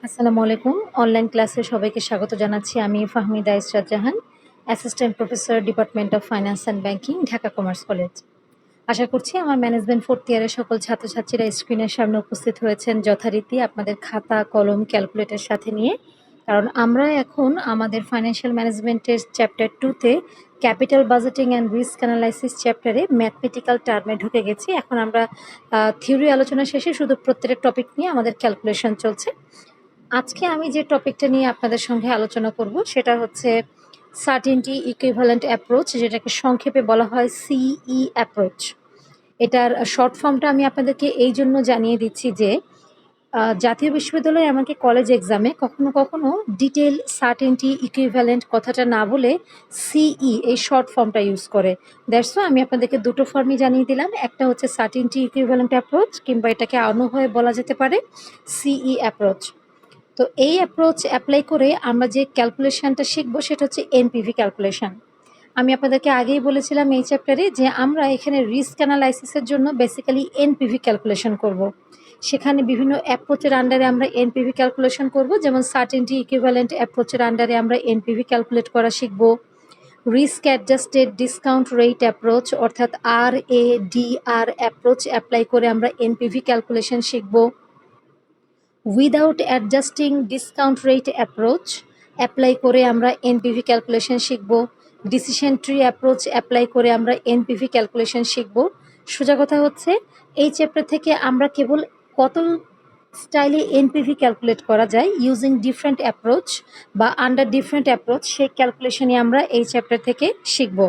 আসসালামু আলাইকুম। অনলাইন ক্লাসে সবাইকে স্বাগত জানাচ্ছি। আমি Fahmida Israt Jahan, assistant professor, department of finance and banking, Dhaka commerce college. আশা করছি আমার ম্যানেজমেন্ট 4th ইয়ারের সকল ছাত্রছাত্রীরা স্ক্রিনের সামনে উপস্থিত হয়েছেন যথারীতি আপনাদের খাতা, কলম, ক্যালকুলেটর সাথে নিয়ে। কারণ আমরা এখন আমাদের ফাইন্যান্সিয়াল ম্যানেজমেন্টের চ্যাপ্টার 2 তে capital budgeting and risk analysis চ্যাপ্টারে ম্যাথমেটিক্যাল টার্মে ঢুকে গেছি। এখন আমরা থিওরি আলোচনা শেষে শুধু প্রত্যেকটা টপিক নিয়ে আমাদের ক্যালকুলেশন চলছে। আজকে আমি যে টপিকটা নিয়ে আপনাদের সঙ্গে আলোচনা করব সেটা হচ্ছে সার্টেনটি ইকুইভ্যালেন্ট অ্যাপ্রোচ, যেটাকে সংক্ষেপে বলা হয় সিই অ্যাপ্রোচ। এটার শর্ট ফর্মটা আমি আপনাদেরকে এই জন্য জানিয়ে দিচ্ছি যে জাতীয় বিশ্ববিদ্যালয়ে এমনকি কলেজ এক্সামে কখনো কখনো ডিটেল সার্টেনটি ইকুইভ্যালেন্ট কথাটা না বলে সিই এই শর্ট ফর্মটা ইউজ করে। দ্যাটস ওয়াই আমি আপনাদেরকে দুটো ফর্মই জানিয়ে দিলাম। একটা হচ্ছে সার্টেনটি ইকুইভ্যালেন্ট অ্যাপ্রোচ, কিংবা এটাকে অন্যভাবে বলা যেতে পারে সিই অ্যাপ্রোচ। তো এই অ্যাপ্রোচ অ্যাপ্লাই করে আমরা যে ক্যালকুলেশনটা শিখবো সেটা হচ্ছে এনপিভি ক্যালকুলেশন। আমি আপনাদেরকে আগেই বলেছিলাম এই চ্যাপ্টারে যে আমরা এখানে রিস্ক অ্যানালাইসিসের জন্য বেসিক্যালি এনপিভি ক্যালকুলেশন করব। সেখানে বিভিন্ন অ্যাপ্রোচের আন্ডারে আমরা এনপিভি ক্যালকুলেশন করব, যেমন সার্টেনটি ইকুইভ্যালেন্ট অ্যাপ্রোচের আন্ডারে আমরা এনপিভি ক্যালকুলেট করা শিখব। Risk adjusted discount rate approach অর্থাৎ RADR অ্যাপ্রোচ অ্যাপ্লাই করে আমরা এনপিভি ক্যালকুলেশন শিখব। Without adjusting discount rate approach apply করে আমরা এনপিভি ক্যালকুলেশন শিখব। ডিসিশন ট্রি অ্যাপ্রোচ অ্যাপ্লাই করে আমরা এনপিভি ক্যালকুলেশন শিখব। সোজা কথা হচ্ছে এই চ্যাপ্টার থেকে আমরা কেবল কত স্টাইলে এনপিভি ক্যালকুলেট করা যায় ইউজিং ডিফারেন্ট অ্যাপ্রোচ বা আন্ডার ডিফারেন্ট অ্যাপ্রোচ, সেই ক্যালকুলেশনই আমরা এই চ্যাপ্টার থেকে শিখব।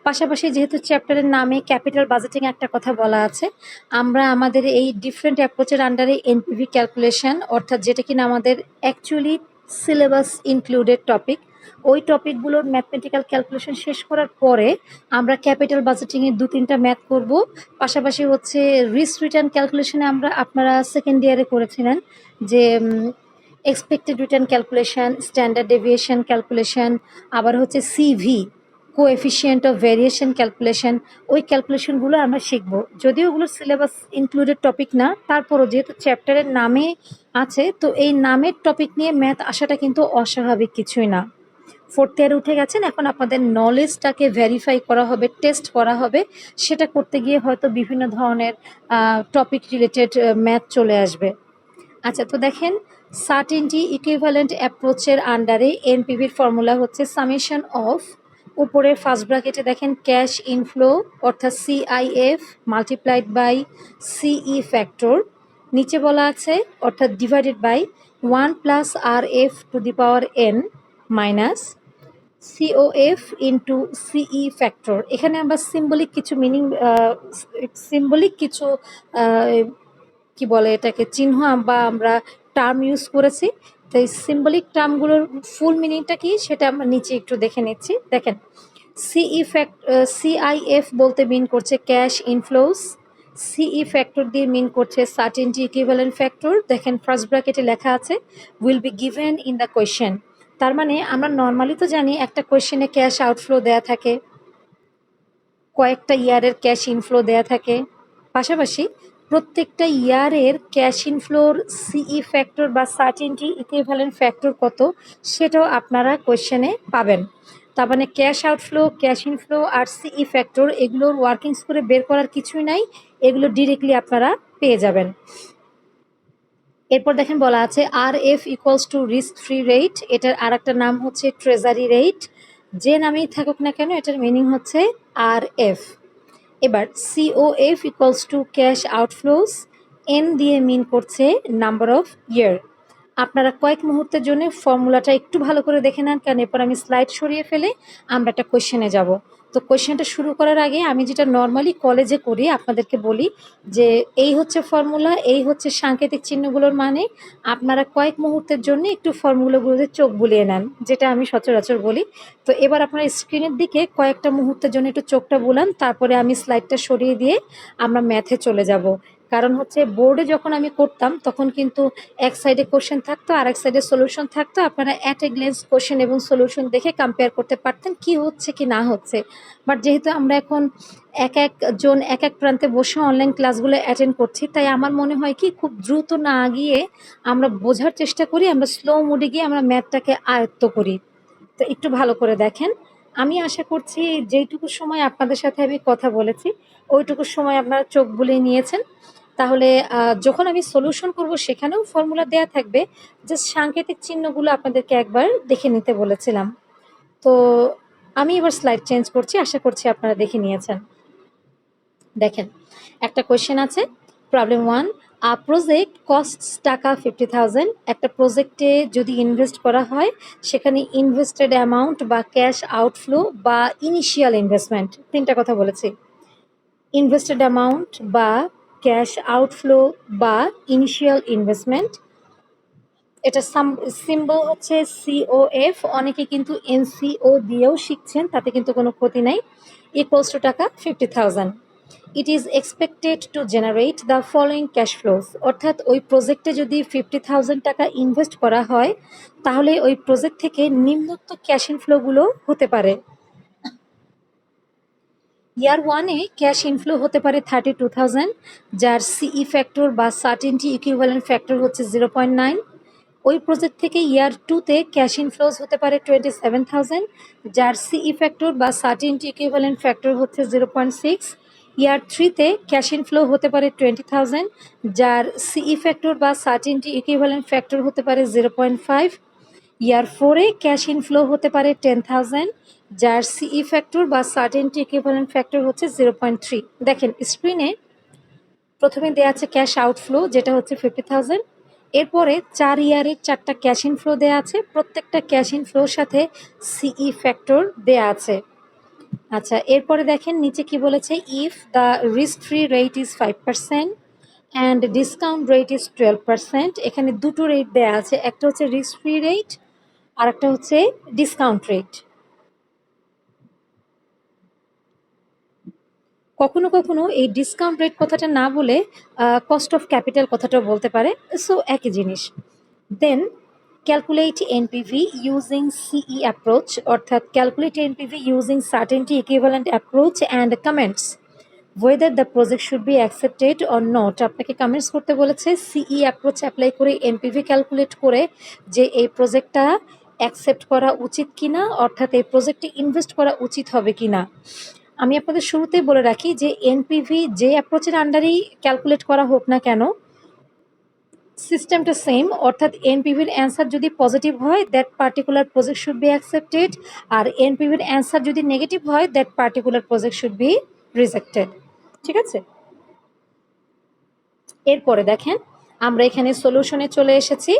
পাশাপাশি যেহেতু চ্যাপ্টারের নামে ক্যাপিটাল বাজেটিং একটা কথা বলা আছে, আমরা আমাদের এই ডিফারেন্ট অ্যাপ্রোচের আন্ডারে এনপিভি ক্যালকুলেশন অর্থাৎ যেটা কিনা আমাদের অ্যাকচুয়ালি সিলেবাস ইনক্লুডেড টপিক, ওই টপিকগুলোর ম্যাথমেটিক্যাল ক্যালকুলেশন শেষ করার পরে আমরা ক্যাপিটাল বাজেটিংয়ের 2-3টা ম্যাথ করব। পাশাপাশি হচ্ছে রিস্ক রিটার্ন ক্যালকুলেশনে আপনারা সেকেন্ড ইয়ারে করেছিলেন যে expected return calculation, standard deviation calculation, আবার হচ্ছে CV coefficient of variation calculation, ওই ক্যালকুলেশনগুলো আমরা শিখব। যদিও ওগুলো সিলেবাস ইনক্লুডেড টপিক না, তারপরও যেহেতু চ্যাপ্টারের নামে আছে, তো এই নামের টপিক নিয়ে ম্যাথ আসাটা কিন্তু অস্বাভাবিক কিছুই না। 4th ইয়ারে উঠে গেছেন, এখন আপনাদের নলেজটাকে ভেরিফাই করা হবে, টেস্ট করা হবে। সেটা করতে গিয়ে হয়তো বিভিন্ন ধরনের টপিক রিলেটেড ম্যাথ চলে আসবে। আচ্ছা, তো দেখেন সার্টেনটি ইকুইভ্যালেন্ট অ্যাপ্রোচের আন্ডারে এনপিভির ফর্মুলা হচ্ছে সামেশন অফ, উপরে ফার্স্ট ব্র্যাকেটে দেখেন ক্যাশ ইনফ্লো অর্থাৎ CIF multiplied by CE factor, নিচে বলা আছে অর্থাৎ divided by 1 + RF⁴ minus COF into CE factor. এখানে আমরা সিম্বলিক কিছু কি বলে এটাকে চিহ্ন বা আমরা টার্ম ইউজ করেছি। তো এই সিম্বলিক টার্মগুলোর ফুল মিনিংটা কি সেটা আমরা নিচে একটু দেখে নিচ্ছি। দেখেন CIF বলতে মিন করছে ক্যাশ ইনফ্লোস, সিই ফ্যাক্টর দিয়ে মিন করছে সার্টেনটি ইকুইভ্যালেন্ট ফ্যাক্টর। দেখেন ফার্স্ট ব্র্যাকেটে লেখা আছে will be given in the question. তার মানে আমরা নর্মালি তো জানি একটা কোয়েশ্চেনে ক্যাশ আউটফ্লো দেয়া থাকে, কয়েকটা ইয়ারের ক্যাশ ইনফ্লো দেয়া থাকে, পাশাপাশি প্রত্যেকটা ইয়ারের ক্যাশ ইনফ্লোর সিই ফ্যাক্টর বা সার্টেনটি ইকুইভ্যালেন্ট ফ্যাক্টর কত সেটাও আপনারা কোয়েশ্চেনে পাবেন। তার মানে ক্যাশ আউটফ্লো, ক্যাশ ইনফ্লো আর সিই ফ্যাক্টর এগুলোর ওয়ার্কিংস করে বের করার কিছুই নাই, এগুলো ডিরেক্টলি আপনারা পেয়ে যাবেন। এরপর দেখেন বলা আছে RF equals to risk free rate, এটার আর একটা নাম হচ্ছে ট্রেজারি রেট। যে নামেই থাকুক না কেন এটার মিনিং হচ্ছে RF। এবার COF equals to cash outflows, N দিয়ে মিন করছে নাম্বার অফ ইয়ার। আপনারা কয়েক মুহূর্তের জন্য ফর্মুলাটা একটু ভালো করে দেখে নেন, কারণ এরপর আমি স্লাইড সরিয়ে ফেলে আমরা একটা কোয়েশ্চেনে যাব। তো কোয়েশ্চেনটা শুরু করার আগে আমি যেটা নর্মালি কলেজে করি আপনাদেরকে বলি যে এই হচ্ছে ফর্মুলা, এই হচ্ছে সাংকেতিক চিহ্নগুলোর মানে, আপনারা কয়েক মুহূর্তের জন্য একটু ফর্মুলাগুলোতে চোখ বুলিয়ে নেন, যেটা আমি সচরাচর বলি। তো এবার আপনারা স্ক্রিনের দিকে কয়েকটা মুহূর্তের জন্য একটু চোখটা বুলান, তারপরে আমি স্লাইডটা সরিয়ে দিয়ে আমরা ম্যাথে চলে যাব। কারণ হচ্ছে বোর্ডে যখন আমি করতাম তখন কিন্তু এক সাইডে কোশ্চেন থাকতো আর এক সাইডে সলিউশন থাকতো, আপনারা অ্যাট এ গ্লেন্স কোশ্চেন এবং সলিউশন দেখে কম্পেয়ার করতে পারতেন কি হচ্ছে কি না হচ্ছে। বাট যেহেতু আমরা এখন এক একজন এক এক প্রান্তে বসে অনলাইন ক্লাসগুলো অ্যাটেন্ড করছি, তাই আমার মনে হয় কি খুব দ্রুত না গিয়ে আমরা বোঝার চেষ্টা করি, আমরা স্লো মোডে গিয়ে আমরা ম্যাথটাকে আয়ত্ত করি। তো একটু ভালো করে দেখেন। আমি আশা করছি যেইটুকু সময় আপনাদের সাথে আমি কথা বলেছি ওইটুকু সময় আপনারা চোখ বুলিয়ে নিয়েছেন। তাহলে যখন আমি সলিউশন করব সেখানেও ফর্মুলা দেয়া থাকবে, জাস্ট সাংকেতিক চিহ্নগুলো আপনাদেরকে একবার দেখে নিতে বলেছিলাম। তো আমি এবার স্লাইড চেঞ্জ করছি, আশা করছি আপনারা দেখে নিয়েছেন। দেখেন একটা কোয়েশ্চেন আছে, প্রবলেম 1, প্রজেক্ট কস্টস টাকা 50,000। একটা প্রজেক্টে যদি ইনভেস্ট করা হয় সেখানে ইনভেস্টেড অ্যামাউন্ট বা ক্যাশ আউটফ্লো বা ইনিশিয়াল ইনভেস্টমেন্ট, তিনটা কথা বলেছি। ইনভেস্টেড অ্যামাউন্ট বা ক্যাশ আউটফ্লো বা ইনিশিয়াল ইনভেস্টমেন্ট, এটা সিম্বল হচ্ছে COF, অনেকে কিন্তু NCO দিয়েও শিখছেন, তাতে কিন্তু কোনো ক্ষতি নাই। ইকুয়ালস টু টাকা 50,000। It is expected to generate the following cash flows, অর্থাৎ ওই প্রজেক্টে যদি 50,000 টাকা ইনভেস্ট করা হয় তাহলে ওই প্রজেক্ট থেকে নিম্নোক্ত ক্যাশ ইনফ্লোগুলো হতে পারে। ইয়ার ওয়ানে ক্যাশ ইনফ্লো হতে পারে 32,000, যার সিই ফ্যাক্টর বা সার্টেনটি ইকুইভ্যালেন্ট ফ্যাক্টর হচ্ছে 0.9। ওই প্রজেক্ট থেকে ইয়ার টুতে ক্যাশ ইনফ্লোজ হতে পারে 27,000, যার সিই ফ্যাক্টর বা সার্টেনটি ইকুইভ্যালেন্ট ফ্যাক্টর হচ্ছে 0.6। ইয়ার থ্রিতে ক্যাশ ইনফ্লো হতে পারে 20,000, যার সিই ফ্যাক্টর বা সার্টেনটি ইকুইভ্যালেন্ট ফ্যাক্টর হতে পারে 0.5। ইয়ার ফোরে ক্যাশ ইনফ্লো হতে পারে 10,000, যার সিই ফ্যাক্টর বা সার্টেনটি ইকুইভ্যালেন্ট ফ্যাক্টর হচ্ছে 0.3। দেখেন স্ক্রিনে প্রথমে দেওয়া আছে ক্যাশ আউটফ্লো যেটা হচ্ছে 50,000, এরপরে 4 ইয়ারের 4টা ক্যাশ ইনফ্লো দেওয়া আছে, প্রত্যেকটা ক্যাশ ইনফ্লোর সাথে সিই ফ্যাক্টর দেওয়া আছে। আচ্ছা, এরপরে দেখেন নিচে কি বলেছে, if the risk free rate is 5% and discount rate is 12%। এখানে দুটো রেট দেওয়া আছে, একটা হচ্ছে রিস্ক ফ্রি রেট আর একটা হচ্ছে ডিসকাউন্ট রেট। কখনো কখনো এই ডিসকাউন্ট রেট কথাটা না বলে কস্ট অফ ক্যাপিটাল কথাটা বলতে পারে, সো একই জিনিস। দেন ক্যালকুলেট এনপিভি ইউজিং সিই অ্যাপ্রোচ, অর্থাৎ calculate NPV using certainty equivalent approach and comments whether the project should be accepted or not. আপনাকে কমেন্টস করতে বলেছে সিই অ্যাপ্রোচ অ্যাপ্লাই করে এনপিভি ক্যালকুলেট করে যে এই প্রজেক্টটা অ্যাকসেপ্ট করা উচিত কিনা, অর্থাৎ এই প্রজেক্টে ইনভেস্ট করা উচিত হবে কিনা। আমি আপনাদের শুরুতেই বলে রাখি যে এনপিভি যে অ্যাপ্রোচের আন্ডারেই ক্যালকুলেট করা হোক না কেন সিস্টেমটা সেম, অর্থাৎ এনপিভির অ্যান্সার যদি পজিটিভ হয় that particular project should be accepted, আর এনপিভির অ্যান্সার যদি নেগেটিভ হয় that particular project should be rejected. ঠিক আছে, এরপরে দেখেন আমরা এখানে সলিউশনে চলে এসেছি।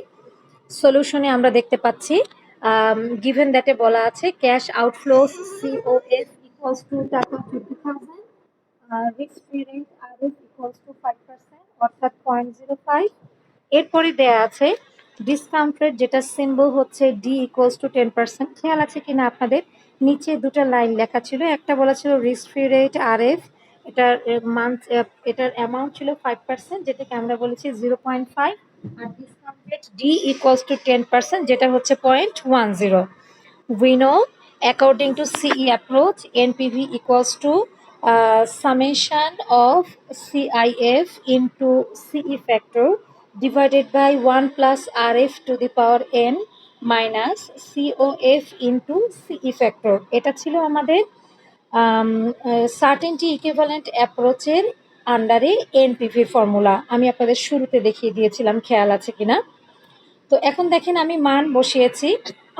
সলিউশনে আমরা দেখতে পাচ্ছি গিভেন দ্যাটে বলা আছে ক্যাশ আউটফ্লোস COF ইকুয়ালস টু টাকা 50,000, risk free rate RF equals to 5% অর্থাৎ 0.05। এরপরে দেয়া আছে ডিসকাউন্ট রেট যেটা সিম্বল হচ্ছে D ইকুয়ালস টু 10%। খেয়াল আছে কিনা আপনাদের, নিচে দুটো লাইন লেখা ছিল, একটা বলা ছিল রিস্ক ফ্রি রেট RF, এটার এটার অ্যামাউন্ট ছিল 5%, যেটাকে আমরা বলেছি 0.5, আর discount rate D equals to 10% যেটা হচ্ছে 0.10। We know according to CE approach, NPV equals to summation of CIF into CE factor divided by 1 plus RF to the power n minus COF into CE factor। এটা ছিল আমাদের certainty equivalent অ্যাপ্রোচের আন্ডারে NPV formula. আমি আপনাদের শুরুতে দেখিয়ে দিয়েছিলাম, খেয়াল আছে কিনা। তো এখন দেখেন আমি মান বসিয়েছি।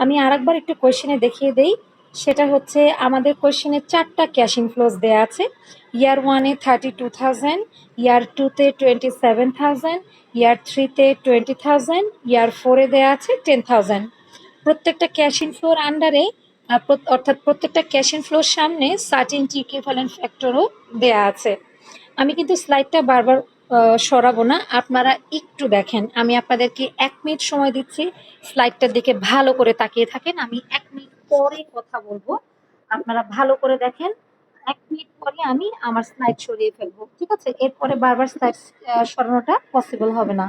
আমি আরেকবার একটু কোয়েশ্চেনে দেখিয়ে দেই, সেটা হচ্ছে আমাদের কোয়েশ্চেনে 4টা ক্যাশ ইনফ্লোজ দেওয়া আছে। ইয়ার ওয়ানে 32,000, ইয়ার টুতে 27,000, ইয়ার থ্রিতে 20,000, ইয়ার ফোরে দেওয়া আছে 10,000। প্রত্যেকটা ক্যাশ ইনফ্লোর আন্ডারে অর্থাৎ প্রত্যেকটা ক্যাশ ইনফ্লোর সামনে সার্টেনটি ইকুইভ্যালেন্ট ফ্যাক্টরও দেওয়া আছে। আমি কিন্তু স্লাইডটা বারবার সরাবো না, আপনারা একটু দেখেন। আমি আপনাদেরকে 1 মিনিট সময় দিচ্ছি, স্লাইডটার দিকে ভালো করে তাকিয়ে থাকেন, আমি 1 মিনিট পরে কথা বলবো, আপনারা ভালো করে দেখেন। 1 মিনিট পরে আমি আমার স্লাইড সরিয়ে ফেলবো, ঠিক আছে? এরপরে বারবার স্লাইড সরানোটা পসিবল হবে না।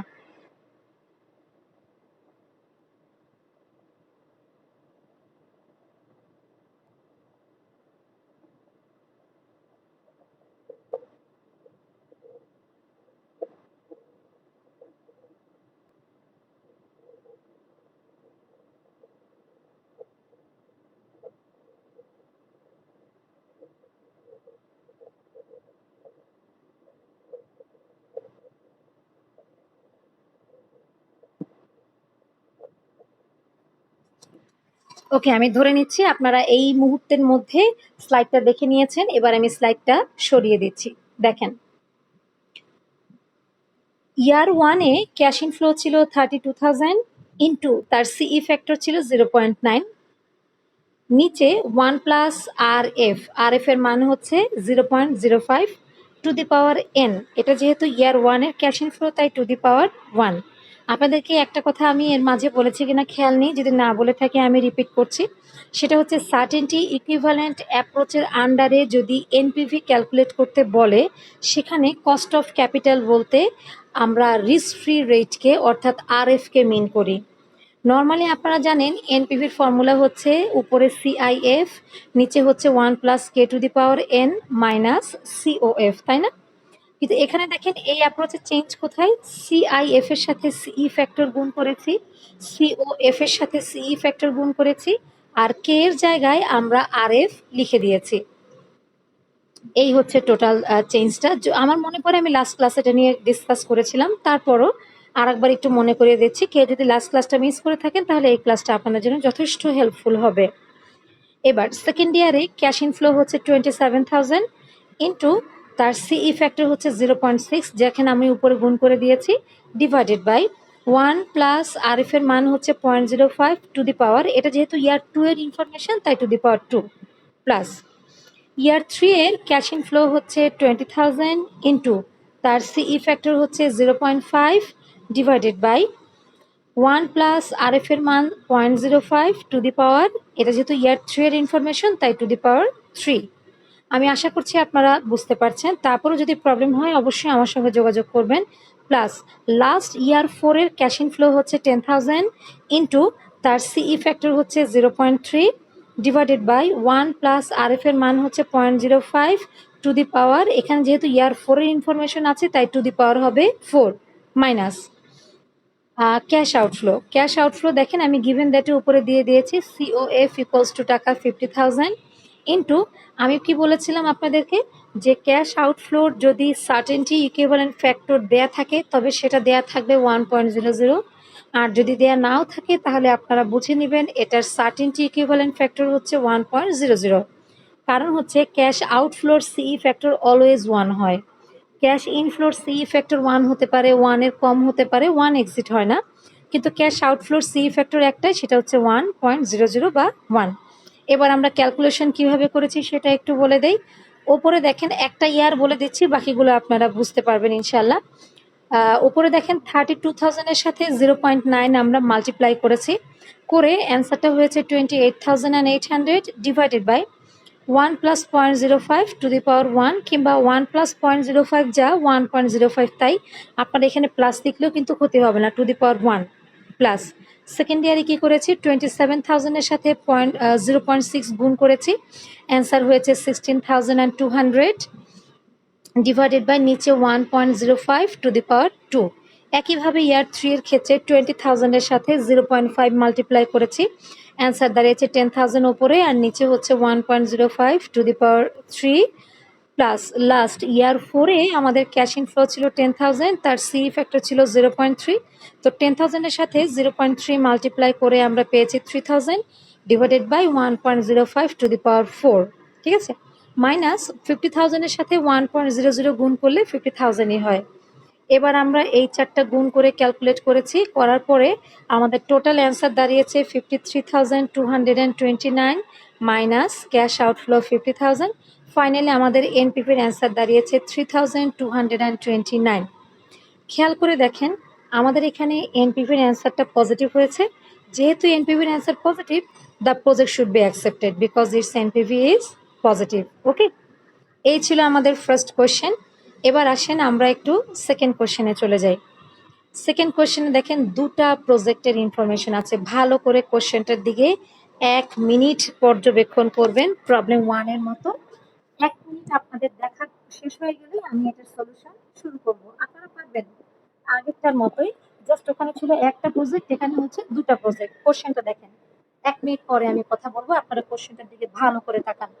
ওকে, আমি ধরে নিচ্ছি আপনারা এই মুহূর্তের মধ্যে স্লাইডটা দেখে নিয়েছেন। এবার আমি স্লাইডটা সরিয়ে দিচ্ছি। দেখেন, ইয়ার ওয়ানে ক্যাশ ইনফ্লো ছিল 32,000 ইন্টু তার সিই ফ্যাক্টর ছিল 0.9, নিচে 1 প্লাস আর এফ এর মান হচ্ছে 0.05 টু দি পাওয়ার এন। এটা যেহেতু ইয়ার ওয়ানের ক্যাশ ইনফ্লো তাই টু দি পাওয়ার 1। আপনাদেরকে একটা কথা আমি এর মাঝে বলেছি কিনা খেয়াল নেই, যদি না বলে থাকি আমি রিপিট করছি। সেটা হচ্ছে সার্টেনটি ইকুইভ্যালেন্ট অ্যাপ্রোচের আন্ডারে যদি এনপিভি ক্যালকুলেট করতে বলে, সেখানে কস্ট অফ ক্যাপিটাল বলতে আমরা রিস্ক ফ্রি রেটকে অর্থাৎ আরএফকে মিন করি। নর্মালি আপনারা জানেন এনপিভির ফর্মুলা হচ্ছে উপরে সিআইএফ, নিচে হচ্ছে 1+k⁴n মাইনাস সিওএফ, তাই না? কিন্তু এখানে দেখেন এই অ্যাপ্রোচে চেঞ্জ কোথায়? সিআইএফ এর সাথে সিই ফ্যাক্টর গুণ করেছি, সিওএফ এর সাথে সিই ফ্যাক্টর গুণ করেছি, আর কে এর জায়গায় আমরা আরএফ লিখে দিয়েছি। এই হচ্ছে টোটাল চেঞ্জটা। আমার মনে পড়ে আমি লাস্ট ক্লাসে এটা নিয়ে ডিসকাস করেছিলাম, তারপরও আরেকবার একটু মনে করিয়ে দিচ্ছি। কেউ যদি লাস্ট ক্লাসটা মিস করে থাকেন তাহলে এই ক্লাসটা আপনাদের জন্য যথেষ্ট হেল্পফুল হবে। এবার সেকেন্ড ইয়ারে ক্যাশ ইনফ্লো হচ্ছে 27,000 ইন্টু তার সিই ফ্যাক্টর হচ্ছে 0.6, যেখানে আমি উপরে গুণ করে দিয়েছি, ডিভাইডেড বাই 1 প্লাস আরএফ এর মান হচ্ছে 0.05 টু দি পাওয়ার, এটা যেহেতু ইয়ার 2 এর ইনফরমেশন তাই two the power 2, plus year 3 এর ক্যাশ ইনফ্লো হচ্ছে 20,000 ইন্টু তার সিই ফ্যাক্টর হচ্ছে 0.5 ডিভাইডেড বাই 1 প্লাস আরএফ এর মান 0.05 টু দি পাওয়ার, এটা যেহেতু ইয়ার 3 এর ইনফরমেশন তাই টু দি পাওয়ার 3। আমি আশা করছি আপনারা বুঝতে পারছেন। তারপরও যদি প্রবলেম হয় অবশ্যই আমার সঙ্গে যোগাযোগ করবেন। প্লাস লাস্ট ইয়ার 4 এর ক্যাশ ইনফ্লো হচ্ছে 10,000 ইন্টু তার সিই ফ্যাক্টর হচ্ছে 0.3 ডিভাইডেড বাই 1 প্লাস আরএফ এর মান হচ্ছে 0.05 টু দি পাওয়ার, এখানে যেহেতু ইয়ার 4 এর ইনফরমেশন আছে তাই টু দি পাওয়ার হবে 4, minus cash outflow. Cash outflow দেখেন আমি গিভেন দ্যাটের উপরে দিয়ে দিয়েছি সিওএফ ইকুয়ালস টু টাকা 50,000 ইন্টু আমি কি বলেছিলাম আপনাদেরকে যে ক্যাশ আউটফ্লোর যদি সার্টেনটি ইকুইভ্যালেন্ট ফ্যাক্টর দেয়া থাকে তবে সেটা দেয়া থাকবে 1.00, আর যদি দেয়া নাও থাকে তাহলে আপনারা বুঝে নেবেন এটার সার্টেনটি ইকুইভ্যালেন্ট ফ্যাক্টর হচ্ছে 1.00। কারণ হচ্ছে ক্যাশ আউটফ্লোর সিই ফ্যাক্টর অলওয়েজ 1 হয়, ক্যাশ ইনফ্লোর সি ফ্যাক্টর 1 হতে পারে, 1 এর কম হতে পারে, 1 এক্সিট হয় না, কিন্তু ক্যাশ আউটফ্লোর সি ফ্যাক্টর একটাই, সেটা হচ্ছে 1.00 বা 1। এবার আমরা ক্যালকুলেশন কিভাবে করেছি সেটা একটু বলে দেই। ওপরে দেখেন একটা ইয়ার বলে দিচ্ছি, বাকিগুলো আপনারা বুঝতে পারবেন ইনশাল্লাহ। উপরে দেখেন 32,000 এর সাথে 0.9 আমরা মাল্টিপ্লাই করেছি, করে অ্যান্সারটা হয়েছে 28,800 divided by 1 plus 0.05 to the power 1, কিংবা 1 প্লাস 0.05 যা 1.05 তাই আপনারা এখানে প্লাস লিখলেও কিন্তু ক্ষতি হবে না, two the power 1 plus second ইয়ারে কী করেছি 27,000 এর সাথে 0.6 গুণ করেছি, অ্যান্সার হয়েছে 16,200 ডিভাইডেড বাই নিচে 1.05 টু দি পাওয়ার 2। একইভাবে ইয়ার 3 এর ক্ষেত্রে 20,000 এর সাথে 0.5 মাল্টিপ্লাই করেছি, অ্যান্সার দাঁড়িয়েছে 10,000 ওপরে আর নিচে হচ্ছে 1.05 two the power 3, plus last year 4 এ আমাদের ক্যাশ ইনফ্লো ছিল 10,000, তার সি ফ্যাক্টর ছিল 0.3, তো 10,000 এর সাথে 0.3 মাল্টিপ্লাই করে আমরা পেয়েছি 3,000 ডিভাইডেড বাই 1.05 টু দি পাওয়ার 4, ঠিক আছে, মাইনাস 50,000 এর সাথে 1.00 গুণ করলে 50,000ই হয়। এবার আমরা এই চারটা গুণ করে ক্যালকুলেট করেছি, করার পরে আমাদের টোটাল অ্যান্সার দাঁড়িয়েছে 53,229 মাইনাস ক্যাশ আউটফ্লো 50,000। ফাইনালি আমাদের এনপিপির অ্যান্সার দাঁড়িয়েছে 3,229। খেয়াল করে দেখেন আমাদের এখানে এনপিপির অ্যান্সারটা পজিটিভ হয়েছে। যেহেতু এনপিপির answer positive, the project should be accepted because its NPV is positive. Okay, এই ছিল আমাদের ফার্স্ট কোয়েশ্চেন। এবার আসেন আমরা একটু সেকেন্ড কোয়েশ্চেনে চলে যাই। সেকেন্ড কোয়েশ্চেনে দেখেন দুটা প্রজেক্টের ইনফরমেশন আছে। ভালো করে কোয়েশ্চেনটার দিকে 1 মিনিট পর্যবেক্ষণ করবেন, প্রবলেম 1 এর মতো। 1 মিনিট আপনাদের দেখা শেষ হয়ে গেলে আমি এটার সলিউশন শুরু করব। আপনারা পারবেন আগেরটার মতোই, জাস্ট ওখানে ছিল একটা প্রজেক্ট, এখানে হচ্ছে দুটা প্রজেক্ট। কোশ্চেনটা দেখেন, 1 মিনিট পরে আমি কথা বলবো, আপনারা কোশ্চেনটার দিকে ভালো করে তাকান।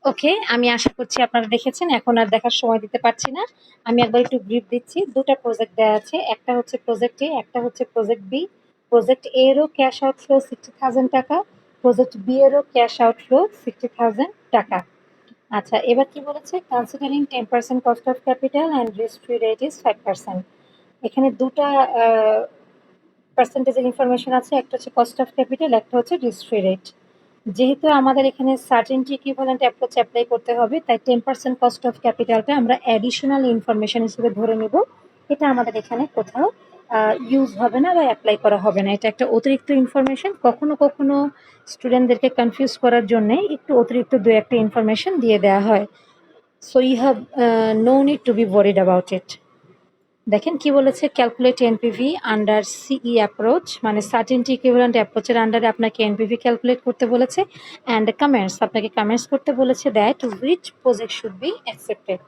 ওকে, আমি আশা করছি আপনারা দেখেছেন, এখন আর দেখার সময় দিতে পারছি না। আমি একবার একটু ব্রিফ দিচ্ছি। দুটা প্রজেক্ট দেওয়া আছে, একটা হচ্ছে প্রজেক্ট এ, একটা হচ্ছে প্রজেক্ট বি। প্রজেক্ট এ এরও ক্যাশ আউটফ্লো 60,000 টাকা, প্রজেক্ট বি এরও ক্যাশ আউটফ্লো 60,000 টাকা। আচ্ছা, এবার কি বলেছে, considering 10% cost of capital and risk free rate is 5%। এখানে দুটা পার্সেন্টেজের ইনফরমেশন আছে, একটা হচ্ছে কস্ট অফ ক্যাপিটাল, একটা হচ্ছে রিস্ক ফ্রি রেট। যেহেতু আমাদের এখানে সার্টেনটি ইকুইভ্যালেন্ট অ্যাপ্রোচ অ্যাপ্লাই করতে হবে, তাই 10% কস্ট অফ ক্যাপিটালটা আমরা অ্যাডিশনাল ইনফরমেশন হিসেবে ধরে নেব। এটা আমাদের এখানে কোথাও ইউজ হবে না বা অ্যাপ্লাই করা হবে না। এটা একটা অতিরিক্ত ইনফরমেশন। কখনো কখনো স্টুডেন্টদেরকে কনফিউজ করার জন্য একটু অতিরিক্ত দু একটা ইনফরমেশন দিয়ে দেওয়া হয়। So you have no need to be worried about it. দেখেন কি বলেছে, calculate NPV under CE approach, মানে সার্টেনটি ইকুইভ্যালেন্ট অ্যাপ্রোচের আন্ডারে আপনাকে এনপিভি ক্যালকুলেট করতে বলেছে। অ্যান্ড কমেন্টস, আপনাকে কমেন্টস করতে বলেছে that which project should be accepted.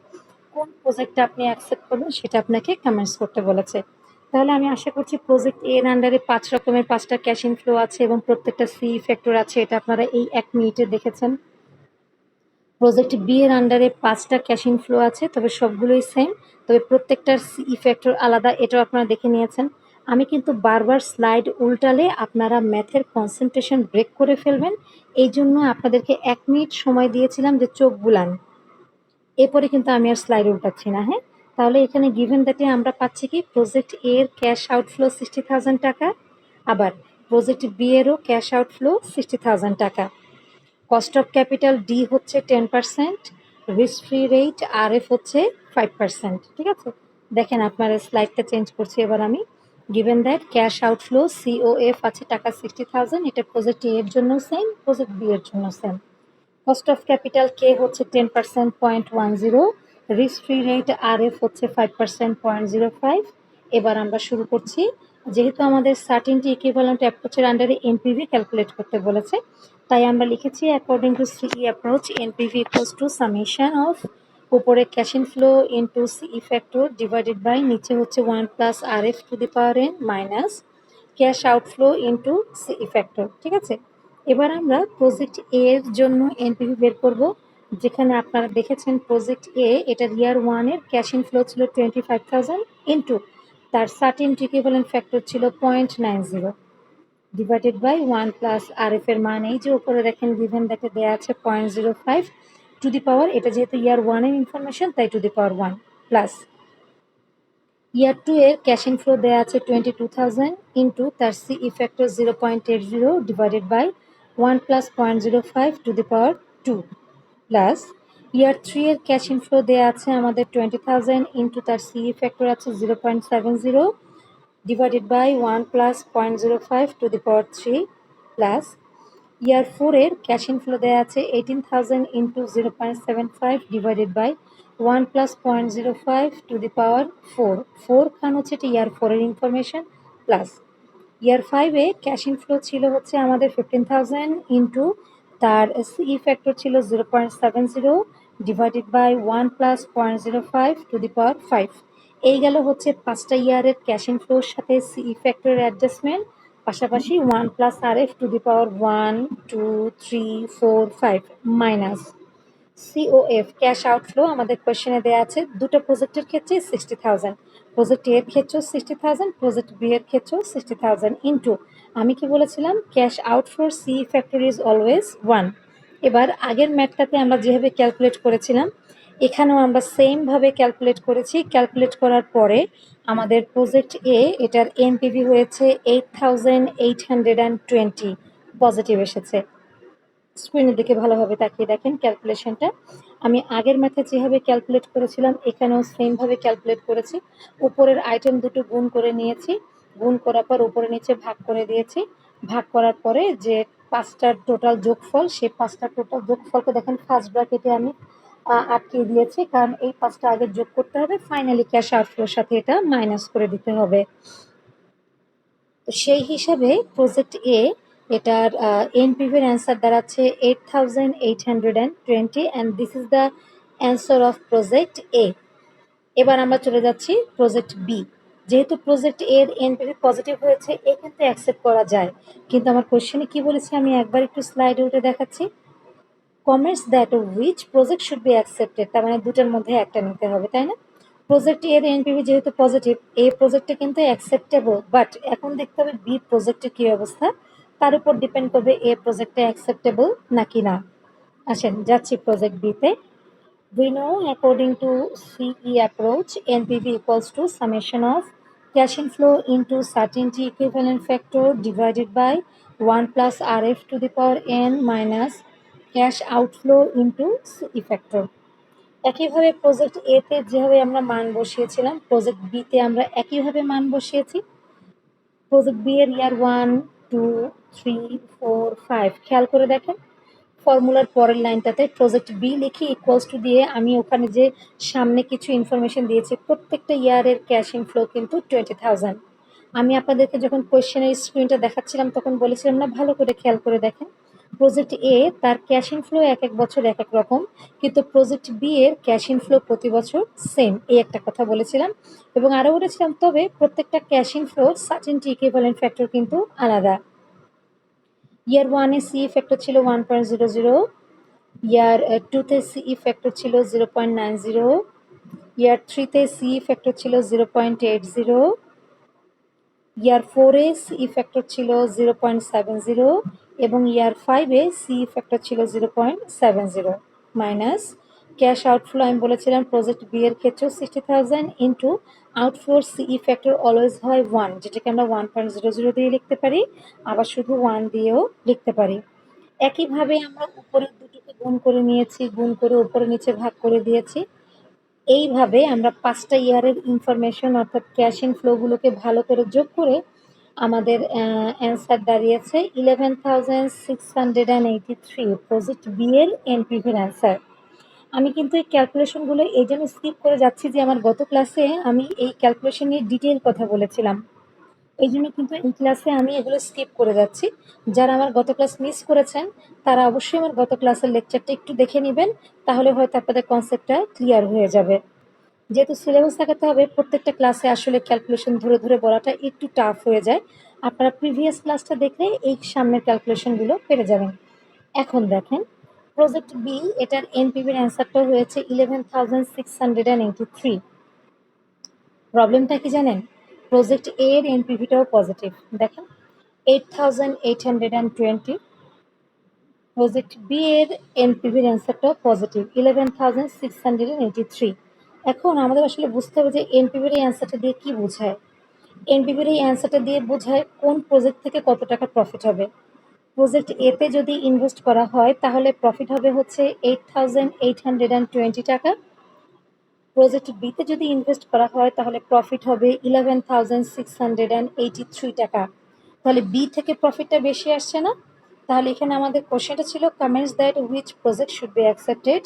কোন প্রজেক্টটা আপনি অ্যাকসেপ্ট করবেন সেটা আপনাকে কমেন্টস করতে বলেছে। তাহলে আমি আশা করছি প্রজেক্ট এর আন্ডারে 5 রকমের 5টা ক্যাশ ইনফ্লো আছে এবং প্রত্যেকটা সি ফ্যাক্টর আছে, এটা আপনারা এই 1 মিনিটে দেখেছেন। প্রজেক্ট বি এর আন্ডারে 5টা ক্যাশ ইনফ্লো আছে, তবে সবগুলোই সেম, তবে প্রত্যেকটার সিই ফ্যাক্টর আলাদা, এটাও আপনারা দেখে নিয়েছেন। আমি কিন্তু বারবার স্লাইড উল্টালে আপনারা ম্যাথের কনসেন্ট্রেশন ব্রেক করে ফেলবেন, এই জন্য আপনাদেরকে 1 মিনিট সময় দিয়েছিলাম যে চোখ বুলান। এরপরে কিন্তু আমি আর স্লাইড উল্টাচ্ছি না, হ্যাঁ। তাহলে এখানে গিভেন দ্যাটে আমরা পাচ্ছি কি, প্রজেক্ট এ এর ক্যাশ আউটফ্লো 60,000 টাকা, আবার প্রজেক্ট বি এরও ক্যাশ আউটফ্লো 60,000 টাকা। কস্ট অফ ক্যাপিটাল ডি হচ্ছে 10%, রিস্ক ফ্রি রেট আর এফ হচ্ছে 5%। ঠিক আছে, দেখেন আপনার স্লাইডটা চেঞ্জ করছি এবার আমি। গিভেন দ্যাট ক্যাশ আউটফ্লো সিওএফ আছে টাকা 60,000, এটা প্রজেক্ট এ এর জন্য সেম, প্রজেক্ট বি এর জন্য সেম। কস্ট অফ ক্যাপিটাল কে হচ্ছে 10% 0.10, রিস্ক ফ্রি রেট আর এফ হচ্ছে 5% 0.05। এবার আমরা শুরু করছি। যেহেতু আমাদের সার্টেনটি ইকুইভ্যালেন্ট অ্যাপ্রোচের আন্ডারে এনপিভি ক্যালকুলেট করতে বলেছে, তাই আমরা লিখেছি according to CE approach NPV equals to summation of উপরে cash inflow into CE factor divided by নিচে হচ্ছে 1 plus R F to the power N minus cash outflow into CE factor. ঠিক আছে, এবার আমরা প্রজেক্ট এ এর জন্য এনপিভি বের করব। যেখানে আপনারা দেখেছেন প্রজেক্ট এ, এটা ইয়ার 1 এর ক্যাশ ইনফ্লো ছিল 25,000 ইনটু তার সার্টেনটি ইকুইভ্যালেন্ট ফ্যাক্টর ছিল 0.90 ডিভাইডেড বাই 1 প্লাস RF এর মান এই যে উপরে দেখেন গিভেন দ্যাটে দেওয়া আছে 0.05 টু দি পাওয়ার, এটা যেহেতু ইয়ার 1 এর ইনফরমেশন তাই টু দি পাওয়ার 1 প্লাস ইয়ার 2 এর ক্যাশ ইনফ্লো দেওয়া আছে 22,000 ইন্টু তার CE factor 0.80 divided by 1 plus 0.05 to the power 2 plus year 3 এর ক্যাশ ইনফ্লো দেওয়া আছে আমাদের 20,000 ইন্টু তার সিই ফ্যাক্টর আছে 0.70 divided by 1 plus 0.05 to the power 3 plus ইয়ার 4 এর ক্যাশ ইনফ্লো দেওয়া আছে 18,000 into 0.75 divided by 1 plus 0.05 to the power 4 4 খান হচ্ছে এটা ইয়ার 4 এর ইনফরমেশন প্লাস ইয়ার 5 এ ক্যাশ ইনফ্লো ছিল হচ্ছে আমাদের 15,000 ইন্টু তার সিই ফ্যাক্টর ছিল 0.70 divided by 1 plus 0.05 to the power 5 এই গেল হচ্ছে 5টা ইয়ারের ক্যাশ ইনফ্লোর সাথে সিই ফ্যাক্টরের অ্যাডজাস্টমেন্ট, পাশাপাশি 1 plus RF two the power 1 2 3 4 5 minus COF cash outflow আমাদের কোয়েশ্চেনে দেওয়া আছে দুটো প্রজেক্টের ক্ষেত্রে 60,000, প্রজেক্ট এর ক্ষেত্রেও 60,000, প্রজেক্ট বি এর ক্ষেত্রেও 60,000 ইন্টু আমি কি বলেছিলাম ক্যাশ আউটফ্লোর সি ফ্যাক্টর ইজ অলওয়েজ 1। এবার আগের ম্যাথটাতে আমরা যেভাবে ক্যালকুলেট করেছিলাম এখানেও আমরা সেমভাবে ক্যালকুলেট করেছি। ক্যালকুলেট করার পরে আমাদের প্রজেক্ট এ এটার এনপিভি হয়েছে 8,820 পজিটিভ এসেছে। স্ক্রিনের দিকে ভালোভাবে তাকিয়ে দেখেন ক্যালকুলেশনটা। আমি আগের ম্যাথে যেভাবে ক্যালকুলেট করেছিলাম এখানেও সেমভাবে ক্যালকুলেট করেছি। উপরের আইটেম দুটো গুণ করে নিয়েছি, গুণ করার পর উপরে নিচে ভাগ করে দিয়েছি। ভাগ করার পরে যে 5টার টোটাল যোগফল, সেই 5টার টোটাল যোগফলকে দেখেন ফার্স্ট ব্র্যাকেটে আমি আটকিয়ে দিয়েছি, কারণ এই 5টা আগে যোগ করতে হবে, ফাইনালি ক্যাশ আউটফ্লোর সাথে এটা মাইনাস করে দিতে হবে। তো সেই হিসাবে প্রজেক্ট এ এটার এনপিভির অ্যান্সার দাঁড়াচ্ছে 8,820 and this is the answer of project A. এবার আমরা চলে যাচ্ছি প্রজেক্ট বি। যেহেতু প্রজেক্ট এর এনপিভি পজিটিভ হয়েছে এ কিন্তু অ্যাকসেপ্ট করা যায়, কিন্তু আমার কোশ্চেনে কি বলেছে আমি একবার একটু স্লাইডে উঠে দেখাচ্ছি। Comments that which project should be accepted, তার মানে দুটোর মধ্যে একটা নিতে হবে, তাই না? প্রজেক্ট এর এনপিভি যেহেতু পজিটিভ, এ প্রজেক্টে কিন্তু অ্যাকসেপ্টেবল, বাট এখন দেখতে হবে বি প্রজেক্টের কি অবস্থা, তার উপর ডিপেন্ড করবে এ প্রজেক্টে অ্যাকসেপ্টেবল নাকি না। আসেন যাচ্ছি প্রজেক্ট বিতে। We know according to CE approach, NPV equals to summation of cash inflow into certainty equivalent factor divided by 1 plus RF to the power n minus cash outflow into CE factor. একইভাবে project এ তে যেভাবে আমরা মান বসিয়েছিলাম project B তে আমরা একইভাবে মান বসিয়েছি। প্রজেক্ট বি এর ইয়ার 1 2 3 4 5 খেয়াল করে দেখেন ফর্মুলার পরের লাইনটাতে প্রজেক্ট বি লিখে ইকুয়ালস টু দিয়ে আমি ওখানে যে সামনে কিছু ইনফরমেশন দিয়েছি প্রত্যেকটা ইয়ারের ক্যাশ ইনফ্লো কিন্তু 20,000। আমি আপনাদেরকে যখন কোয়েশ্চেনের স্ক্রিনটা দেখাচ্ছিলাম তখন বলেছিলাম না ভালো করে খেয়াল করে দেখেন প্রজেক্ট এ তার ক্যাশ ইনফ্লো এক এক বছর এক এক রকম, কিন্তু প্রজেক্ট বি এর ক্যাশ ইনফ্লো প্রতি বছর সেম, এই একটা কথা বলেছিলাম। এবং আরও বলেছিলাম তবে প্রত্যেকটা ক্যাশ ইনফ্লোর সার্টেনটি ইকুইভ্যালেন্ট ফ্যাক্টর কিন্তু আলাদা। ইয়ার 1 এ সিই ফ্যাক্টর ছিল 1.00, ইয়ার 2 তে সিই ফ্যাক্টর ছিল 0.90, ইয়ার 3 তে সিই ফ্যাক্টর ছিল 0.80, ইয়ার 4 এ সিই ফ্যাক্টর ছিল 0.70 এবং ইয়ার 5 এ সিই ফ্যাক্টর ছিল 0.70 মাইনাস ক্যাশ আউটফ্লো আমি বলেছিলাম প্রজেক্ট বি এর ক্ষেত্রে 60,000 ইন্টু আউটফ্লোর সিই ফ্যাক্টর অলওয়েজ হয় 1, যেটাকে আমরা 1.00 দিয়ে লিখতে পারি, আবার শুধু 1 দিয়েও লিখতে পারি। একইভাবে আমরা উপরের দুটোকে গুণ করে নিয়েছি, গুণ করে উপরে নিচে ভাগ করে দিয়েছি। এইভাবে আমরা 5টা ইয়ারের ইনফরমেশন অর্থাৎ ক্যাশ ইনফ্লোগুলোকে ভালো করে যোগ করে আমাদের অ্যান্সার দাঁড়িয়েছে 11,683 প্রজেক্ট বি এর এনপিভির অ্যান্সার। আমি কিন্তু এই ক্যালকুলেশনগুলো এই জন্য স্কিপ করে যাচ্ছি যে আমার গত ক্লাসে আমি এই ক্যালকুলেশন নিয়ে ডিটেল কথা বলেছিলাম, এই জন্য কিন্তু এই ক্লাসে আমি এগুলো স্কিপ করে যাচ্ছি। যারা আমার গত ক্লাস মিস করেছেন তারা অবশ্যই আমার গত ক্লাসের লেকচারটা একটু দেখে নেবেন, তাহলে হয়তো আপনাদের কনসেপ্টটা ক্লিয়ার হয়ে যাবে। যেহেতু সিলেবাস দেখাতে হবে প্রত্যেকটা ক্লাসে আসলে ক্যালকুলেশন ধরে ধরে বলাটা একটু টাফ হয়ে যায়, আপনারা প্রিভিয়াস ক্লাসটা দেখলে এই সামনের ক্যালকুলেশনগুলো পেরে যাবেন। এখন দেখেন প্রজেক্ট বি এটার এনপিভির অ্যান্সারটা হয়েছে 11,683। প্রবলেমটা কি জানেন, প্রজেক্ট এ এর এনপিভিটাও পজিটিভ, দেখেন 8820। প্রজেক্ট বি এর এনপিভির অ্যান্সারটাও পজিটিভ 11683। এখন আমাদের আসলে বুঝতে হবে যে এনপিভির এই অ্যান্সারটা দিয়ে কি বোঝায়। এনপিভির এই অ্যান্সারটা দিয়ে বোঝায় কোন প্রজেক্ট থেকে কত টাকা প্রফিট হবে। প্রজেক্ট এতে যদি ইনভেস্ট করা হয় তাহলে প্রফিট হবে হচ্ছে 8820 টাকা। প্রজেক্ট বিতে যদি ইনভেস্ট করা হয় তাহলে প্রফিট হবে 11683 টাকা। তাহলে বি থেকে প্রফিটটা বেশি আসছে না? তাহলে এখানে আমাদের কোশ্চেনটা ছিল comments that which project should be accepted.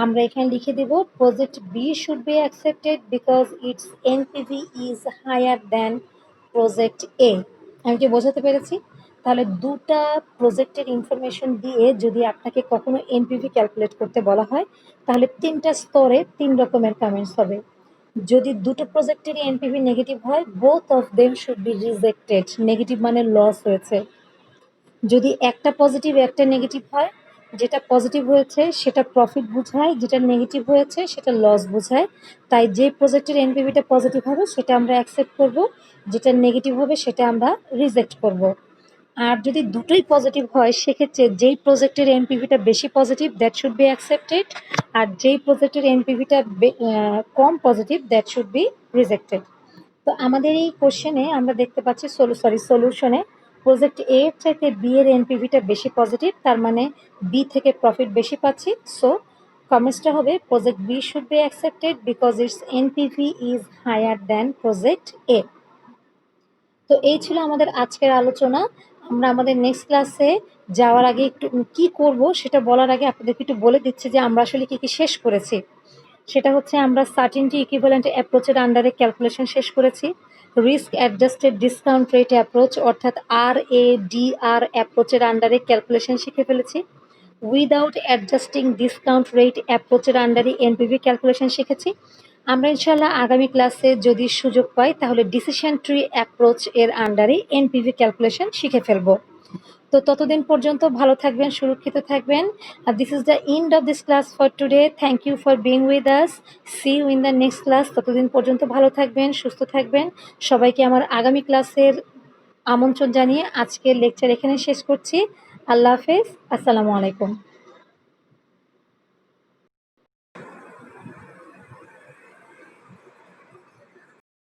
আমরা এখানে লিখে দিব project B should be accepted because its NPV is higher than project A. আমি কি বোঝাতে পেরেছি? তাহলে দুটা প্রজেক্টের ইনফরমেশন দিয়ে যদি আপনাকে কখনো এনপিভি ক্যালকুলেট করতে বলা হয় তাহলে তিনটা স্তরে তিন রকমের কমেন্টস হবে। যদি দুটো প্রজেক্টেরই এনপিভি নেগেটিভ হয় both of them should be rejected, negative মানে লস হয়েছে। যদি একটা পজিটিভ একটা নেগেটিভ হয়, যেটা পজিটিভ হয়েছে সেটা প্রফিট বোঝায়, যেটা নেগেটিভ হয়েছে সেটা লস বোঝায়। তাই যে প্রজেক্টের এনপিভিটা পজিটিভ হবে সেটা আমরা অ্যাকসেপ্ট করব, যেটা নেগেটিভ হবে সেটা আমরা রিজেক্ট করব। আর যদি দুটোই পজিটিভ হয় সেক্ষেত্রে যেই প্রজেক্টের এনপিভিটা বেশি positive that should be accepted, আর যেই প্রজেক্টের এনপিভিটা কম positive that should be rejected. তো আমাদের এই কোশ্চেনে আমরা দেখতে পাচ্ছি সলিউশনে প্রজেক্ট এ এর চাইতে বি এর এনপিভিটা বেশি পজিটিভ, তার মানে বি থেকে প্রফিট বেশি পাচ্ছি। সো কমেন্টসটা হবে project B should be accepted because its NPV is higher than project A. তো এই ছিল আমাদের আজকের আলোচনা। আমরা আমাদের নেক্সট ক্লাসে যাওয়ার আগে একটু কি করব সেটা বলার আগে আপনাদেরকে একটু বলে দিচ্ছি যে আমরা আসলে কি কি শেষ করেছি। সেটা হচ্ছে আমরা সার্টিনটি ইকুইভ্যালেন্ট অ্যাপ্রোচের আন্ডারে ক্যালকুলেশন শেষ করেছি। Risk adjusted discount rate approach অর্থাৎ RADR অ্যাপ্রোচের আন্ডারে ক্যালকুলেশন শিখে ফেলেছি। উইদাউট অ্যাডজাস্টিং ডিসকাউন্ট রেট অ্যাপ্রোচের আন্ডারে এনপিভি ক্যালকুলেশন শিখেছি। আমরা ইনশাল্লাহ আগামী ক্লাসে যদি সুযোগ পাই তাহলে ডিসিশন ট্রি অ্যাপ্রোচ এর আন্ডারে এনপিভি ক্যালকুলেশন শিখে ফেলবো। তো ততদিন পর্যন্ত ভালো থাকবেন, সুরক্ষিত থাকবেন। আর this is the end of this class for today. Thank you for being with us. See you in the next class. ততদিন পর্যন্ত ভালো থাকবেন, সুস্থ থাকবেন। সবাইকে আমার আগামী ক্লাসের আমন্ত্রণ জানিয়ে আজকের লেকচার এখানে শেষ করছি। আল্লাহ হাফেজ, আসসালামু আলাইকুম।